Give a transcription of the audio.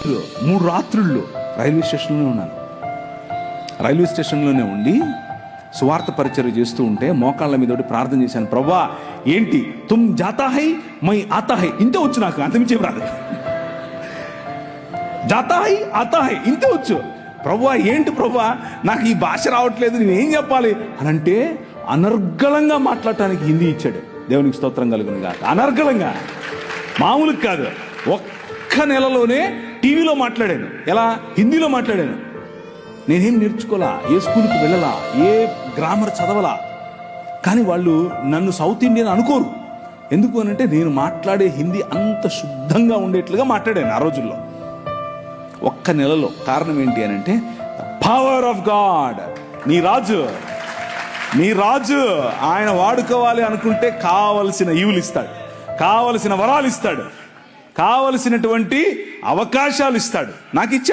3 రాత్రుళ్ళు రైల్వే స్టేషన్లోనే ఉన్నాను. రైల్వే స్టేషన్లోనే ఉండి సువార్త పరిచర్య చేస్తూ ఉంటే మోకాళ్ళ మీద ప్రార్థన చేశాను. ప్రభా ఏంటి తుమ్ జాతా హై మై ఆతా హై, ఇంతే వచ్చు, నాకు అంతమించే రాదు. జాతా హై ఆతా హై ఇంతే వచ్చు. ప్రభా ఏంటి ప్రభా నాకు ఈ భాష రావట్లేదు, నేనేం చెప్పాలి అని అంటే అనర్గళంగా మాట్లాడటానికి హిందీ ఇచ్చాడు. దేవునికి స్తోత్రం కలుగును గాక. అనర్గళంగా, మామూలు కాదు. ఒక్క నెలలోనే టీవీలో మాట్లాడాను. ఎలా? హిందీలో మాట్లాడాను. నేనేం నేర్చుకోలా, ఏ స్కూల్కి వెళ్ళలా, ఏ గ్రామర్ చదవలా. కానీ వాళ్ళు నన్ను సౌత్ ఇండియన్ అనుకోరు. ఎందుకు అనంటే నేను మాట్లాడే హిందీ అంత శుద్ధంగా ఉండేట్లుగా మాట్లాడాను ఆ రోజుల్లో. ఒక్క నెలలో. కారణం ఏంటి అని అంటే పవర్ ఆఫ్ గాడ్. నీ రాజు ఆయన వాడుకోవాలి అనుకుంటే కావలసిన ఈవులు ఇస్తాడు, కావలసిన వరాలు ఇస్తాడు, కావలసినటువంటి అవకాశాలు ఇస్తాడు. నాకు ఇచ్చాడు.